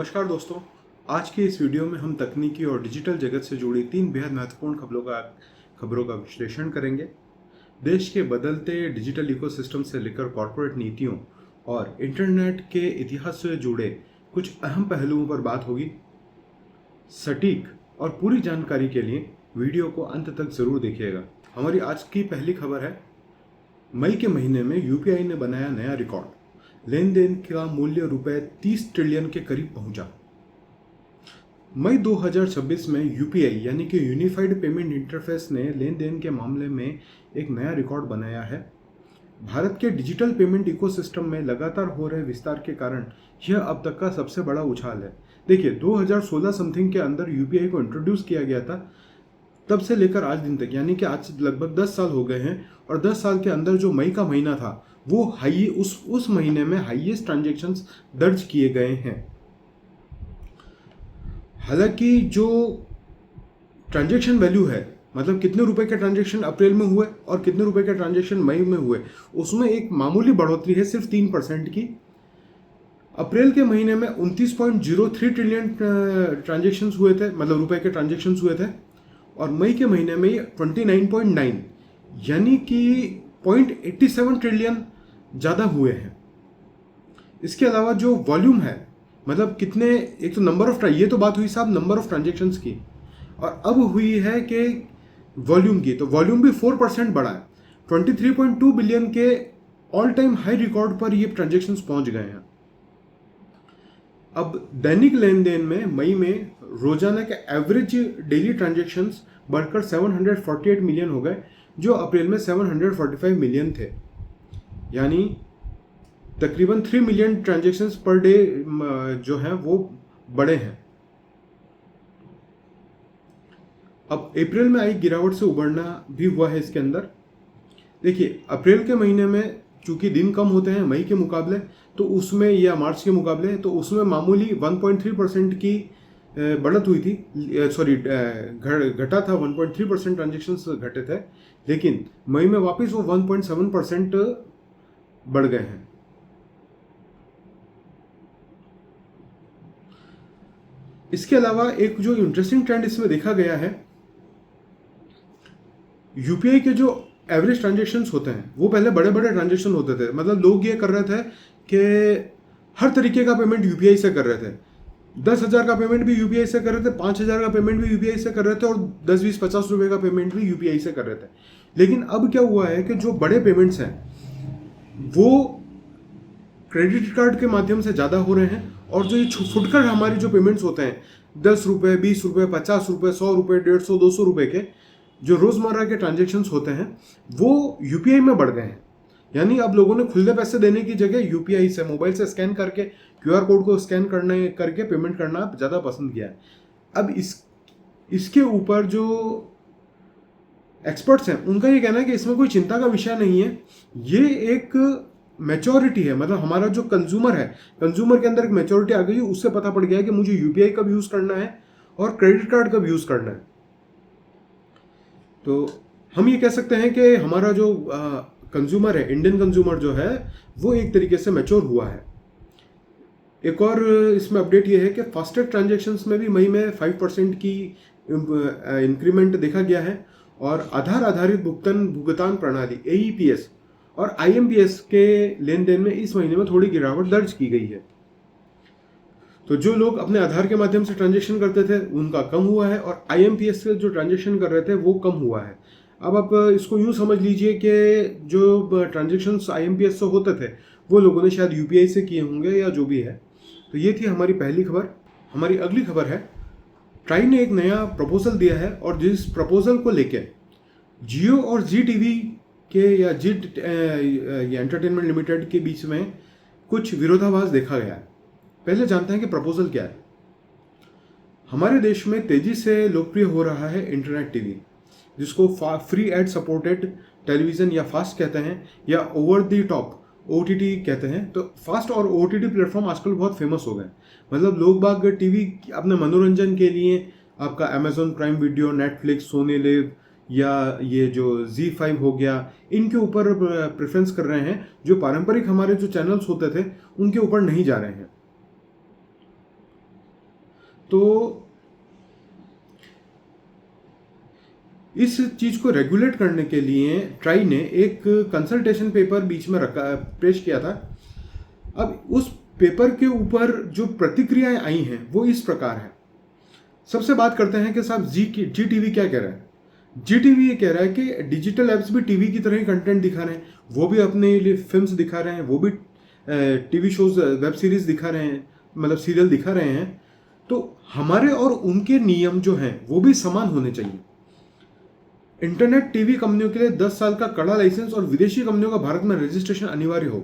नमस्कार दोस्तों। आज के इस वीडियो में हम तकनीकी और डिजिटल जगत से जुड़ी 3 बेहद महत्वपूर्ण खबरों का विश्लेषण करेंगे। देश के बदलते डिजिटल इकोसिस्टम से लेकर कॉरपोरेट नीतियों और इंटरनेट के इतिहास से जुड़े कुछ अहम पहलुओं पर बात होगी। सटीक और पूरी जानकारी के लिए वीडियो को अंत तक जरूर देखिएगा। हमारी आज की पहली खबर है, मई के महीने में यूपीआई ने बनाया नया रिकॉर्ड। लेन देन का मूल्य रुपए 30 ट्रिलियन के करीब पहुंचा। मई 2026 में यूपीआई यानी कि यूनिफाइड पेमेंट इंटरफेस ने लेन देन के मामले में एक नया रिकॉर्ड बनाया है। भारत के डिजिटल पेमेंट इकोसिस्टम में लगातार हो रहे विस्तार के कारण यह अब तक का सबसे बड़ा उछाल है। देखिए, 2016 समथिंग के अंदर यूपीआई को इंट्रोड्यूस किया गया था। तब से लेकर आज दिन तक यानी कि आज लगभग 10 साल हो गए हैं और 10 साल के अंदर जो मई का महीना था वो उस महीने में हाईएस्ट ट्रांजैक्शंस दर्ज किए गए हैं। हालांकि जो ट्रांजैक्शन वैल्यू है, मतलब कितने रुपए के ट्रांजैक्शन अप्रैल में हुए और कितने रुपए के ट्रांजैक्शन मई में हुए, उसमें एक मामूली बढ़ोतरी है, सिर्फ 3% की। अप्रैल के महीने में 29.03 ट्रिलियन ट्रांजैक्शंस हुए थे, मतलब रुपए के ट्रांजैक्शंस हुए थे, और मई के महीने में 29.9 यानी कि 0.87 ट्रिलियन ज़्यादा हुए हैं। इसके अलावा जो वॉल्यूम है, मतलब कितने, एक तो नंबर ऑफ, ये तो बात हुई साहब नंबर ऑफ ट्रांजैक्शंस की, और अब हुई है कि वॉल्यूम की। तो वॉल्यूम भी 4% बढ़ा है। 23.2 बिलियन के ऑल टाइम हाई रिकॉर्ड पर ये ट्रांजैक्शंस पहुंच गए हैं। अब दैनिक लेन देन में मई में रोजाना के एवरेज डेली ट्रांजैक्शंस बढ़कर 748 मिलियन हो गए, जो अप्रैल में 745 मिलियन थे। यानी तकरीबन 3 मिलियन ट्रांजैक्शंस पर डे जो हैं वो बड़े हैं। अब अप्रैल में आई गिरावट से उबरना भी हुआ है इसके अंदर। देखिए, अप्रैल के महीने में चूंकि दिन कम होते हैं मई के मुकाबले, तो उसमें, या मार्च के मुकाबले, तो उसमें मामूली 1.3% की बढ़त हुई थी। सॉरी, घटा था, 1.3% ट्रांजेक्शन्स घटे थे, लेकिन मई में वापस वो 1.7% बढ़ गए हैं। इसके अलावा एक जो इंटरेस्टिंग ट्रेंड इसमें देखा गया है, यूपीआई के जो एवरेज ट्रांजेक्शन्स होते हैं वो पहले बड़े बड़े ट्रांजेक्शन होते थे। मतलब लोग ये कर रहे थे कि हर तरीके का पेमेंट यूपीआई से कर रहे थे। 10,000 का पेमेंट भी यूपीआई से कर रहे थे, 5,000 का पेमेंट भी यूपीआई से कर रहे थे, और 10, 20, 50 रुपए का पेमेंट भी यूपीआई से कर रहे थे। लेकिन अब क्या हुआ है कि जो बड़े पेमेंट्स हैं वो क्रेडिट कार्ड के माध्यम से ज़्यादा हो रहे हैं, और जो ये फुटकर हमारे जो पेमेंट्स होते हैं 10 रुपये, 20 रुपये, 50 रुपये, 100 रुपये, 150, 200 रुपये के जो रोज़मर्रा के ट्रांजेक्शन्स होते हैं वो यूपीआई में बढ़ गए हैं। यानी अब लोगों ने खुले पैसे देने की जगह यूपीआई से, मोबाइल से स्कैन करके, क्यूआर कोड को स्कैन करके पेमेंट करना ज़्यादा पसंद किया है। अब इसके ऊपर जो एक्सपर्ट्स हैं उनका ये कहना है कि इसमें कोई चिंता का विषय नहीं है, ये एक मैच्योरिटी है। मतलब हमारा जो कंज्यूमर है, कंज्यूमर के अंदर एक मैच्योरिटी आ गई है, उससे पता पड़ गया है कि मुझे यूपीआई कब यूज़ करना है और क्रेडिट कार्ड कब यूज़ करना है। तो हम ये कह सकते हैं कि हमारा जो कंज्यूमर है, इंडियन कंज्यूमर जो है, वो एक तरीके से मैच्योर हुआ है। एक और इसमें अपडेट ये है कि फास्टैग ट्रांजैक्शंस में भी मई में 5% की इंक्रीमेंट देखा गया है, और आधार आधारित भुगतान प्रणाली AEPS और IMPS के लेन देन में इस महीने में थोड़ी गिरावट दर्ज की गई है। तो जो लोग अपने आधार के माध्यम से ट्रांजैक्शन करते थे उनका कम हुआ है, और IMPS से जो ट्रांजैक्शन कर रहे थे वो कम हुआ है। अब आप इसको यूँ समझ लीजिए कि जो ट्रांजैक्शंस IMPS से होते थे वो लोगों ने शायद यूपीआई से किए होंगे, या जो भी है। तो ये थी हमारी पहली खबर। हमारी अगली खबर है, ट्राई ने एक नया प्रपोजल दिया है, और जिस प्रपोजल को लेके जियो और जी टीवी के, या जी एंटरटेनमेंट लिमिटेड के बीच में कुछ विरोधाभास देखा गया है। पहले जानते हैं कि प्रपोजल क्या है। हमारे देश में तेजी से लोकप्रिय हो रहा है इंटरनेट टीवी, जिसको फ्री एड सपोर्टेड टेलीविज़न या फास्ट कहते हैं, या ओवर द टॉप OTT कहते हैं। तो फास्ट और OTT प्लेटफॉर्म आजकल बहुत फेमस हो गए। मतलब लोग बाग टीवी अपने मनोरंजन के लिए आपका Amazon prime video, Netflix, Sony LIV, या ये जो Z5 हो गया, इनके ऊपर प्रेफरेंस कर रहे हैं। जो पारंपरिक हमारे जो चैनल्स होते थे उनके ऊपर नहीं जा रहे हैं। तो इस चीज को रेगुलेट करने के लिए ट्राई ने एक कंसल्टेशन पेपर बीच में पेश किया था। अब उस पेपर के ऊपर जो प्रतिक्रियाएं आई हैं वो इस प्रकार है। सबसे बात करते हैं कि साहब जी टीवी क्या कह रहा है। जी टीवी ये कह रहा है कि डिजिटल ऐप्स भी टीवी की तरह ही कंटेंट दिखा रहे हैं, वो भी अपने लिए फिल्म्स दिखा रहे हैं, वो भी टीवी शोज वेब सीरीज दिखा रहे हैं, मतलब सीरियल दिखा रहे हैं। तो हमारे और उनके नियम जो हैं वो भी समान होने चाहिए। इंटरनेट टीवी कंपनियों के लिए 10 साल का कड़ा लाइसेंस और विदेशी कंपनियों का भारत में रजिस्ट्रेशन अनिवार्य हो।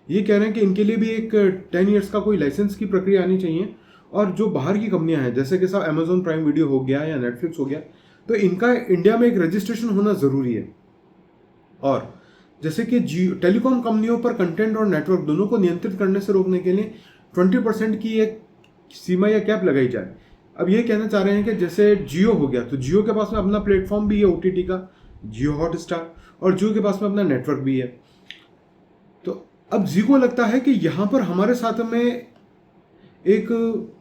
ये कह रहे हैं कि इनके लिए भी एक 10 ईयर्स का कोई लाइसेंस की प्रक्रिया आनी चाहिए। और जो बाहर की कंपनियां हैं जैसे कि साहब अमेजोन प्राइम वीडियो हो गया या नेटफ्लिक्स हो गया, तो इनका इंडिया में एक रजिस्ट्रेशन होना ज़रूरी है। और जैसे कि टेलीकॉम कंपनियों पर कंटेंट और नेटवर्क दोनों को नियंत्रित करने से रोकने के लिए 20% की एक सीमा या कैप लगाई जाए। अब ये कहना चाह रहे हैं कि जैसे जियो हो गया, तो जियो के पास में अपना प्लेटफॉर्म भी है OTT का, जियो हॉटस्टार, और जियो के पास में अपना नेटवर्क भी है। तो अब जी को लगता है कि यहाँ पर हमारे साथ में एक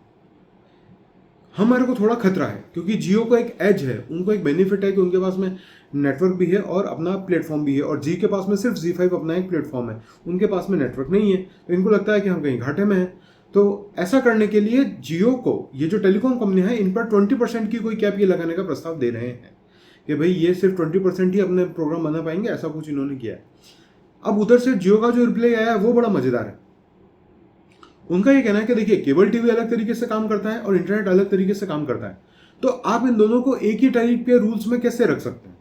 हमारे को थोड़ा खतरा है, क्योंकि जियो का एक एज है, उनको एक बेनिफिट है कि उनके पास में नेटवर्क भी है और अपना प्लेटफॉर्म भी है, और जी के पास में सिर्फ ZEE5 अपना एक प्लेटफॉर्म है, उनके पास में नेटवर्क नहीं है। तो इनको लगता है कि हम कहीं घाटे में हैं। तो ऐसा करने के लिए जियो को, ये जो टेलीकॉम कंपनी है, इन पर 20% की कोई कैप ये लगाने का प्रस्ताव दे रहे हैं कि भाई ये सिर्फ 20% ही अपने प्रोग्राम बना पाएंगे, ऐसा कुछ इन्होंने किया है। अब उधर से जियो का जो रिप्लाई आया है वो बड़ा मजेदार है। उनका ये कहना है कि देखिए, केबल टीवी अलग तरीके से काम करता है और इंटरनेट अलग तरीके से काम करता है, तो आप इन दोनों को एक ही टाइप के रूल्स में कैसे रख सकते हैं।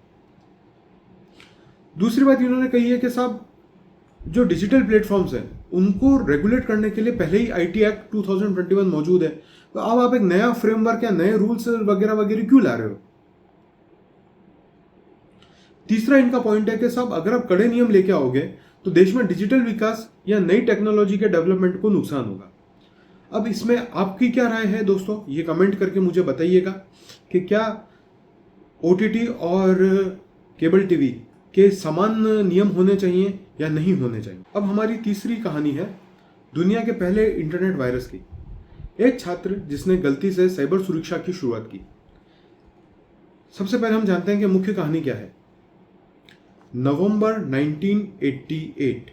दूसरी बात इन्होंने कही है कि साहब जो डिजिटल प्लेटफॉर्म्स हैं उनको रेगुलेट करने के लिए पहले ही IT एक्ट 2021 मौजूद है, तो अब आप एक नया फ्रेमवर्क या नए रूल्स वगैरह वगैरह क्यों ला रहे हो। तीसरा इनका पॉइंट है कि साहब अगर आप कड़े नियम लेके आओगे तो देश में डिजिटल विकास या नई टेक्नोलॉजी के डेवलपमेंट को नुकसान होगा। अब इसमें आपकी क्या राय है दोस्तों, ये कमेंट करके मुझे बताइएगा कि क्या OTT और केबल टीवी के समान नियम होने चाहिए या नहीं होने चाहिए। अब हमारी तीसरी कहानी है दुनिया के पहले इंटरनेट वायरस की। एक छात्र जिसने गलती से साइबर सुरक्षा की शुरुआत की। सबसे पहले हम जानते हैं कि मुख्य कहानी क्या है। नवंबर 1988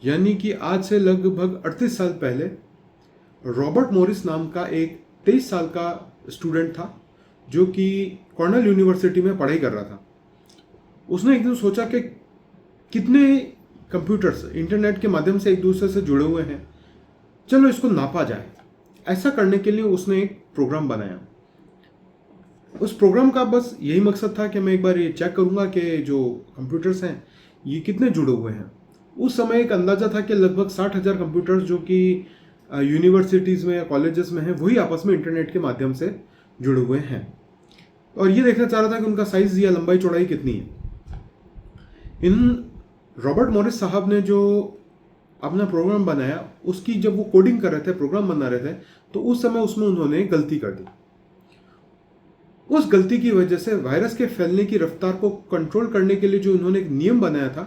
यानी कि आज से लगभग 38 साल पहले रॉबर्ट मॉरिस नाम का एक 23 साल का स्टूडेंट था जो कि कॉर्नेल यूनिवर्सिटी में पढ़ाई कर रहा था। उसने एक दिन सोचा कि कितने कंप्यूटर्स इंटरनेट के माध्यम से एक दूसरे से जुड़े हुए हैं, चलो इसको नापा जाए। ऐसा करने के लिए उसने एक प्रोग्राम बनाया। उस प्रोग्राम का बस यही मकसद था कि मैं एक बार ये चेक करूंगा कि जो कंप्यूटर्स हैं ये कितने जुड़े हुए हैं। उस समय एक अंदाज़ा था कि लगभग 60,000 कंप्यूटर्स जो कि यूनिवर्सिटीज़ में या कॉलेजेस में हैं वही आपस में इंटरनेट के माध्यम से जुड़े हुए हैं, और ये देखना चाह रहा था कि उनका साइज़ या लंबाई चौड़ाई कितनी है। इन रॉबर्ट मॉरिस साहब ने जो अपना प्रोग्राम बनाया, उसकी जब वो कोडिंग कर रहे थे, प्रोग्राम बना रहे थे, तो उस समय उसमें उन्होंने गलती कर दी। उस गलती की वजह से वायरस के फैलने की रफ्तार को कंट्रोल करने के लिए जो उन्होंने एक नियम बनाया था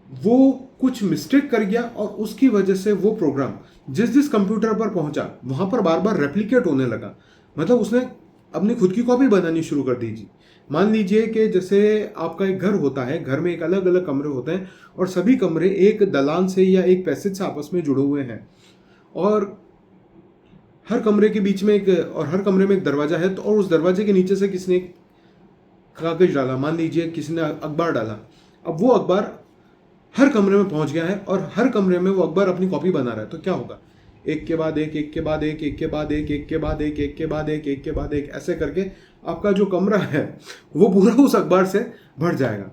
वो कुछ मिस्टेक कर गया, और उसकी वजह से वो प्रोग्राम जिस जिस कंप्यूटर पर पहुंचा वहां पर बार बार रेप्लिकेट होने लगा। मतलब उसने अपनी खुद की कॉपी बनानी शुरू कर दी। मान लीजिए कि जैसे आपका एक घर होता है, घर में एक अलग अलग कमरे होते हैं और सभी कमरे एक दलान से या एक पैसेज से आपस में जुड़े हुए हैं, और हर कमरे के बीच में हर कमरे में एक दरवाजा है, तो और उस दरवाजे के नीचे से किसी ने एक कागज डाला, मान लीजिए किसी ने अखबार डाला। अब वो अखबार हर कमरे में पहुंच गया है और हर कमरे में वो अखबार अपनी कॉपी बना रहा है। तो क्या होगा, एक के बाद एक, एक के बाद एक, एक के बाद एक, एक के बाद एक, एक के बाद एक, एक के बाद एक, ऐसे करके आपका जो कमरा है वो पूरा उस अखबार से भर जाएगा।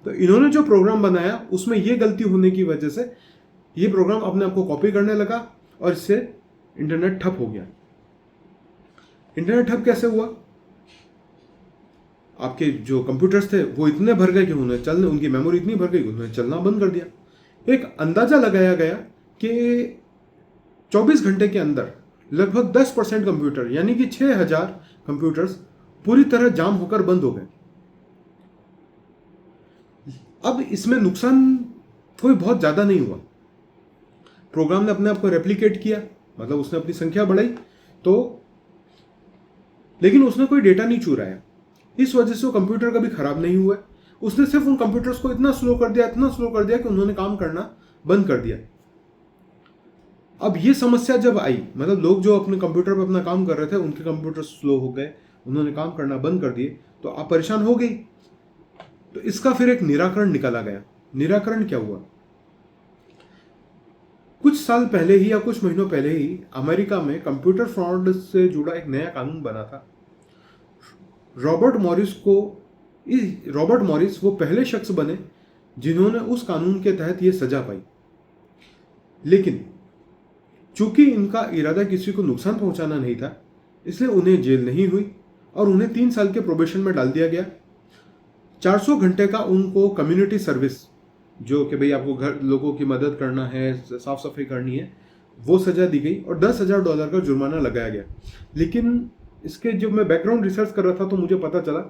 तो इन्होंने जो प्रोग्राम बनाया उसमें ये गलती होने की वजह से ये प्रोग्राम अपने आप को कॉपी करने लगा और इससे इंटरनेट ठप हो गया। इंटरनेट ठप कैसे हुआ, आपके जो कंप्यूटर्स थे वो इतने भर गए कि उनकी मेमोरी इतनी भर गई कि उन्होंने चलना बंद कर दिया। एक अंदाजा लगाया गया कि 24 घंटे के अंदर लगभग 10% कंप्यूटर यानी कि 6,000 कंप्यूटर्स पूरी तरह जाम होकर बंद हो गए। अब इसमें नुकसान कोई बहुत ज्यादा नहीं हुआ। प्रोग्राम ने अपने आप को रेप्लिकेट किया, मतलब उसने अपनी संख्या बढ़ाई, तो लेकिन उसने कोई डेटा नहीं चुराया। इस वजह से वो कंप्यूटर कभी खराब नहीं हुआ। उसने सिर्फ उन कंप्यूटर्स को इतना स्लो कर दिया कि उन्होंने काम करना बंद कर दिया। अब ये समस्या जब आई, मतलब लोग जो अपने कंप्यूटर पर अपना काम कर रहे थे उनके कंप्यूटर स्लो हो गए, उन्होंने काम करना बंद कर दिए, तो आप परेशान हो गई। तो इसका फिर एक निराकरण निकाला गया। निराकरण क्या हुआ? कुछ साल पहले ही या कुछ महीनों पहले ही अमेरिका में कंप्यूटर फ्रॉड से जुड़ा एक नया कानून बना था। रॉबर्ट मॉरिस वो पहले शख्स बने जिन्होंने उस कानून के तहत ये सजा पाई। लेकिन चूंकि इनका इरादा किसी को नुकसान पहुंचाना नहीं था, इसलिए उन्हें जेल नहीं हुई और उन्हें 3 साल के प्रोबेशन में डाल दिया गया। 400 घंटे का उनको कम्युनिटी सर्विस, जो कि भाई आपको घर लोगों की मदद करना है, साफ सफाई करनी है, वो सजा दी गई और $10,000 का जुर्माना लगाया गया। लेकिन इसके जब मैं बैकग्राउंड रिसर्च कर रहा था तो मुझे पता चला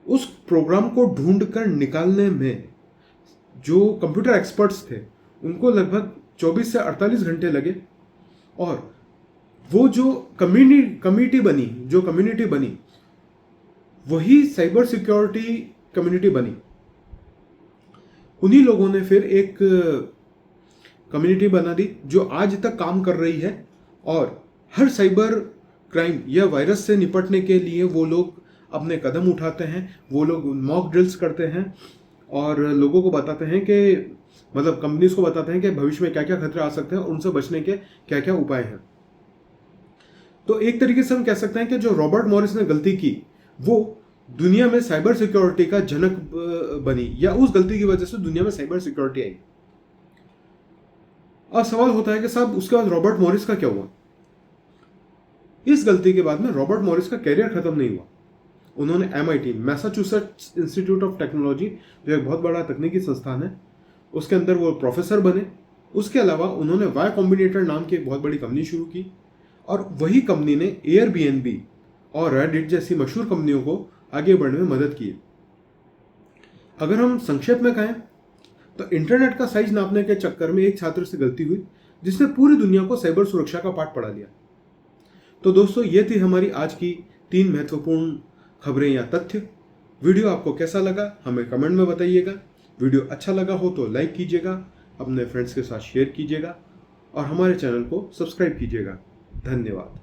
उस प्रोग्राम को ढूंढ कर निकालने में जो कंप्यूटर एक्सपर्ट्स थे उनको लगभग 24 से 48 घंटे लगे। और वो जो कम्युनिटी बनी वही साइबर सिक्योरिटी कम्युनिटी बनी। उन्हीं लोगों ने फिर एक कम्युनिटी बना दी जो आज तक काम कर रही है और हर साइबर क्राइम या वायरस से निपटने के लिए वो लोग अपने कदम उठाते हैं। वो लोग मॉक ड्रिल्स करते हैं और लोगों को बताते हैं कि, मतलब कंपनीज को बताते हैं कि भविष्य में क्या क्या खतरे आ सकते हैं और उनसे बचने के क्या क्या उपाय हैं। तो एक तरीके से हम कह सकते हैं कि जो रॉबर्ट मॉरिस ने गलती की वो दुनिया में साइबर सिक्योरिटी का जनक बनी, या उस गलती की वजह से दुनिया में साइबर सिक्योरिटी आई। अब सवाल होता है कि साहब उसके बाद रॉबर्ट मॉरिस का क्या हुआ? इस गलती के बाद में रॉबर्ट मॉरिस का कैरियर खत्म नहीं हुआ। उन्होंने MIT, Massachusetts institute of technology, जो एक बहुत बड़ा तकनीकी संस्थान है, उसके अंदर वो प्रोफेसर बने। उसके अलावा उन्होंने वाई कॉम्बिनेटर नाम की एक बहुत बड़ी कंपनी शुरू की और वही कंपनी ने Airbnb और रेडिट जैसी मशहूर कंपनियों को आगे बढ़ने में मदद की। अगर हम संक्षेप में कहें तो इंटरनेट का साइज नापने के चक्कर में एक छात्र से गलती हुई जिसने पूरी दुनिया को साइबर सुरक्षा का पाठ पढ़ा दिया। तो दोस्तों, ये थी हमारी आज की 3 महत्वपूर्ण खबरें या तथ्य। वीडियो आपको कैसा लगा हमें कमेंट में बताइएगा। वीडियो अच्छा लगा हो तो लाइक कीजिएगा, अपने फ्रेंड्स के साथ शेयर कीजिएगा और हमारे चैनल को सब्सक्राइब कीजिएगा। धन्यवाद।